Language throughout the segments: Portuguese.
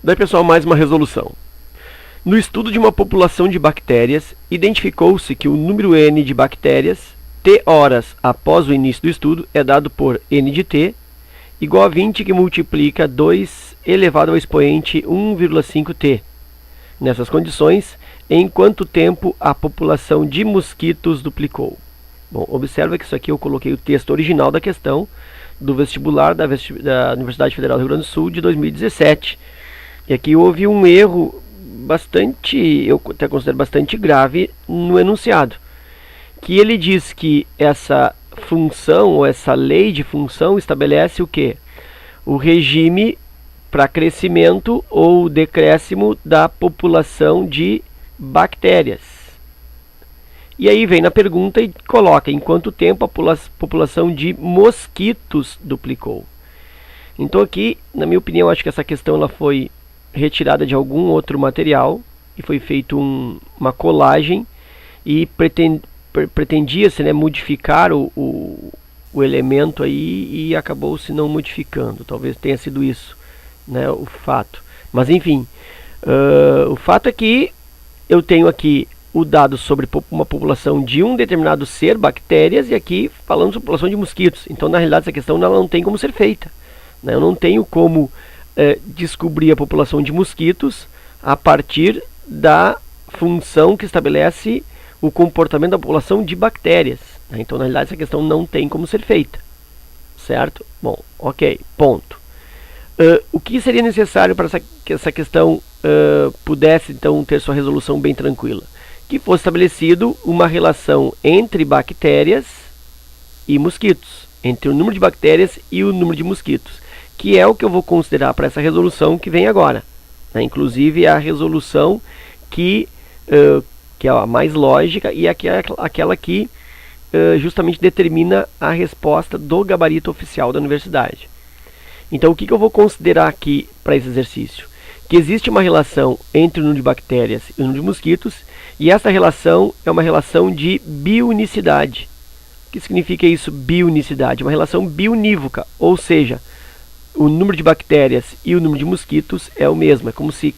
Daí, pessoal, mais uma resolução. No estudo de uma população de bactérias, identificou-se que o número n de bactérias, t horas após o início do estudo, é dado por n de t, igual a 20 que multiplica 2 elevado ao expoente 1,5t. Nessas condições, em quanto tempo a população de mosquitos duplicou? Bom, observa que isso aqui eu coloquei o texto original da questão do vestibular da Universidade Federal do Rio Grande do Sul de 2017. E aqui houve um erro bastante, eu até considero bastante grave no enunciado, que ele diz que essa função ou essa lei de função estabelece o quê? O regime para crescimento ou decréscimo da população de bactérias. E aí vem na pergunta e coloca em quanto tempo a população de mosquitos duplicou. Então aqui, na minha opinião, acho que essa questão ela foi retirada de algum outro material e foi feito uma colagem e pretendia-se, né, modificar o elemento aí e acabou-se não modificando. Talvez tenha sido isso, né, o fato. Mas enfim, o fato é que eu tenho aqui o dado sobre uma população de um determinado ser, bactérias, e aqui falando sobre população de mosquitos. Então, na realidade, essa questão ela não tem como ser feita, né? Eu não tenho como descobrir a população de mosquitos a partir da função que estabelece o comportamento da população de bactérias, né? Então, na realidade, essa questão não tem como ser feita, certo? Bom, ok, ponto. O que seria necessário para que essa questão pudesse, então, ter sua resolução bem tranquila? Que fosse estabelecido uma relação entre bactérias e mosquitos, entre o número de bactérias e o número de mosquitos, que é o que eu vou considerar para essa resolução que vem agora, né? Inclusive a resolução que é a mais lógica e aquela que justamente determina a resposta do gabarito oficial da universidade. Então, o que eu vou considerar aqui para esse exercício? Que existe uma relação entre o número de bactérias e o número de mosquitos, e essa relação é uma relação de biunicidade. O que significa isso, biunicidade? Uma relação biunívoca, ou seja, o número de bactérias e o número de mosquitos é o mesmo. É como se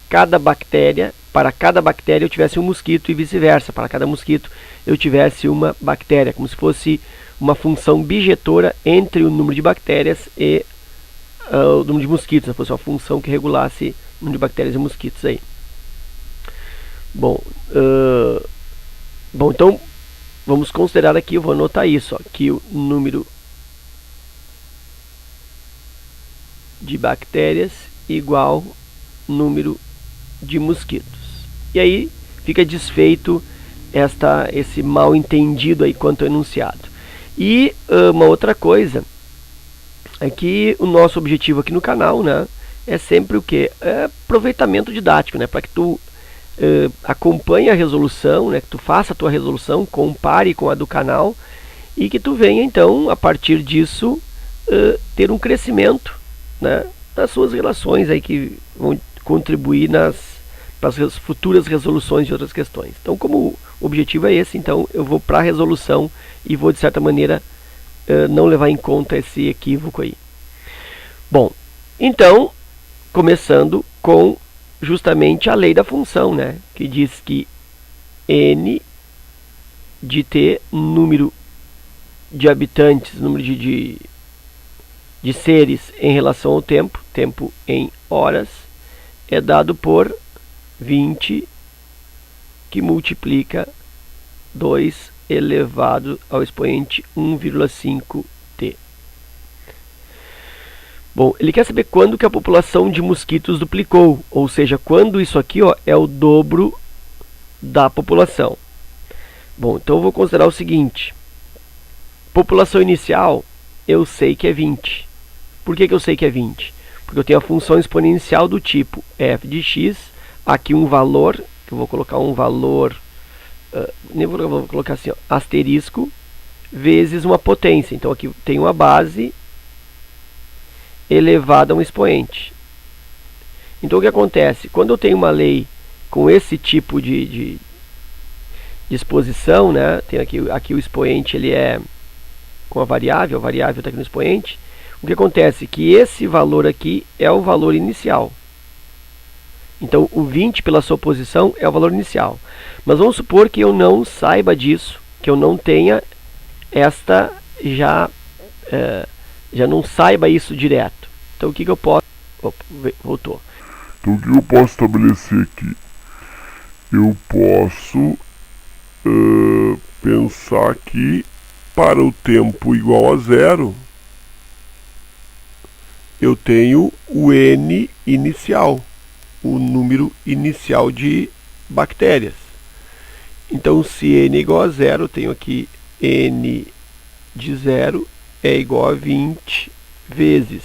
para cada bactéria eu tivesse um mosquito e vice-versa. Para cada mosquito eu tivesse uma bactéria, como se fosse uma função bijetora entre o número de bactérias e o número de mosquitos, se fosse uma função que regulasse o número de bactérias e mosquitos aí. Bom, então vamos considerar aqui, eu vou anotar isso, ó, que o número de bactérias igual número de mosquitos. E aí fica desfeito esse mal entendido aí quanto ao enunciado. E uma outra coisa é que o nosso objetivo aqui no canal, né, é sempre o que? É aproveitamento didático, né, para que tu acompanhe a resolução, né, que tu faça a tua resolução, compare com a do canal e que tu venha então, a partir disso, ter um crescimento, né, nas suas relações aí que vão contribuir para as futuras resoluções de outras questões. Então, como o objetivo é esse, então eu vou para a resolução e vou, de certa maneira, não levar em conta esse equívoco aí. Bom, então, começando com justamente a lei da função, né, que diz que n de t, número de habitantes, número de seres em relação ao tempo em horas, é dado por 20 que multiplica 2 elevado ao expoente 1,5t. Bom, ele quer saber quando que a população de mosquitos duplicou, ou seja, quando isso aqui, ó, é o dobro da população. Bom, então eu vou considerar o seguinte: população inicial, eu sei que é 20. Por que eu sei que é 20? Porque eu tenho a função exponencial do tipo f de x, aqui um valor, que eu vou colocar um valor, vou colocar assim, ó, asterisco, vezes uma potência. Então aqui tem uma base elevada a um expoente. Então o que acontece? Quando eu tenho uma lei com esse tipo de exposição, né? Tem aqui o expoente, ele é com a variável está aqui no expoente. O que acontece? Que esse valor aqui é o valor inicial. Então, o 20 pela sua posição é o valor inicial. Mas vamos supor que eu não saiba disso, que eu não tenha esta já não saiba isso direto. Então, o que eu posso... Opa, voltou. Então, o que eu posso estabelecer aqui? Eu posso pensar que para o tempo igual a 0, eu tenho o N inicial, o número inicial de bactérias. Então, se N é igual a 0, eu tenho aqui N de 0 é igual a 20 vezes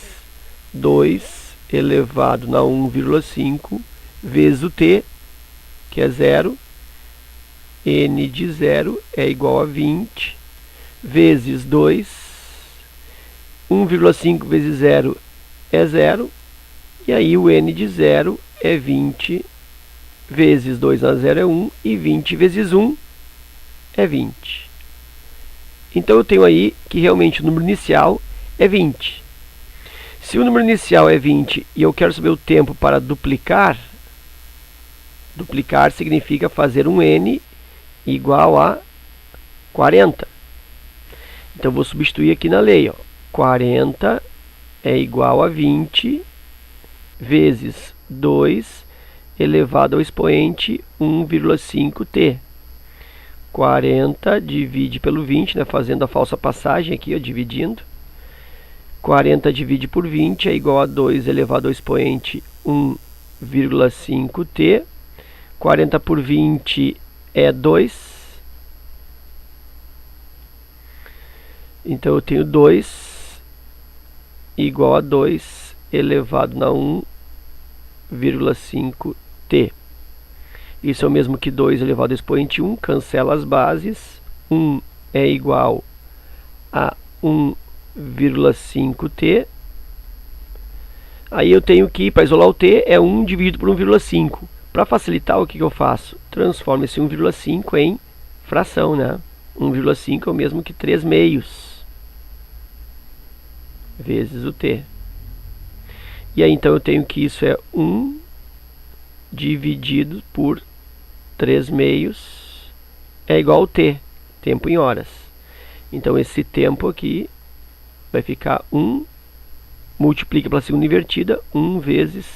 2 elevado na 1,5 vezes o T, que é 0. N de 0 é igual a 20 vezes 2. 1,5 vezes 0 é 0. E aí o N de 0 é 20 vezes 2 a 0 é 1. E 20 vezes 1 é 20. Então eu tenho aí que realmente o número inicial é 20. Se o número inicial é 20 e eu quero saber o tempo para duplicar, duplicar significa fazer um N igual a 40. Então eu vou substituir aqui na lei. 40 é igual a 20 vezes 2 elevado ao expoente 1,5t. 40 divide pelo 20, né, fazendo a falsa passagem aqui, dividindo. 40 divide por 20 é igual a 2 elevado ao expoente 1,5t. 40 por 20 é 2. Então eu tenho 2 igual a 2 elevado na 1,5t. Isso é o mesmo que 2 elevado ao expoente 1, cancela as bases. 1 é igual a 1,5t. Aí eu tenho que, para isolar o t, é 1 dividido por 1,5. Para facilitar, o que eu faço? Transformo esse 1,5 em fração, né? 1,5 é o mesmo que 3 meios vezes o t. E aí então eu tenho que isso é 1 dividido por 3 meios é igual ao t, tempo em horas. Então esse tempo aqui vai ficar 1, multiplica pela segunda invertida, 1 vezes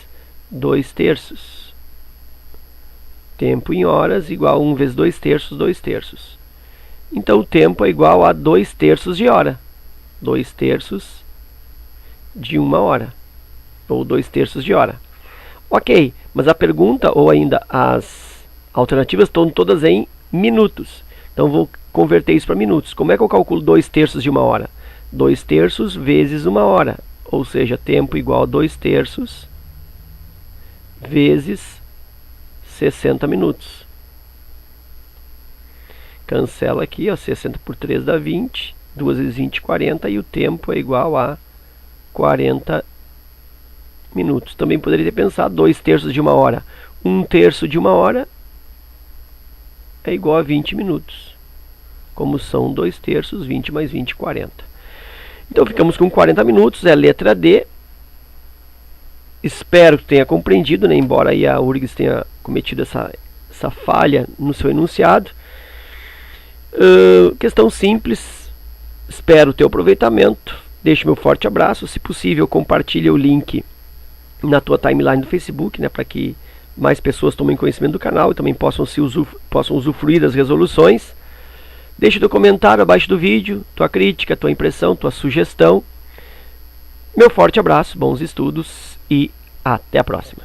2 terços. Tempo em horas igual a 1 vezes 2 terços, 2 terços. Então o tempo é igual a 2 terços de hora. 2 terços de 1 hora. Ou 2 terços de hora. Ok, mas a pergunta, ou ainda as alternativas, estão todas em minutos. Então vou converter isso para minutos. Como é que eu calculo 2 terços de 1 hora? 2 terços vezes 1 hora. Ou seja, tempo igual a 2 terços vezes 60 minutos. Cancela aqui, 60 por 3 dá 20. 2 vezes 20, 40. E o tempo é igual a 40 minutos. Também poderia ter pensado 2 terços de 1 hora. 1 terço de 1 hora é igual a 20 minutos. Como são 2 terços, 20 mais 20, 40. Então ficamos com 40 minutos, é a letra D. Espero que tenha compreendido, né? Embora aí a URGS tenha cometido essa falha no seu enunciado. Questão simples, espero ter o aproveitamento. Deixe meu forte abraço. Se possível, compartilhe o link na tua timeline do Facebook, né, para que mais pessoas tomem conhecimento do canal e também possam usufruir das resoluções. Deixe teu comentário abaixo do vídeo, tua crítica, tua impressão, tua sugestão. Meu forte abraço, bons estudos e até a próxima.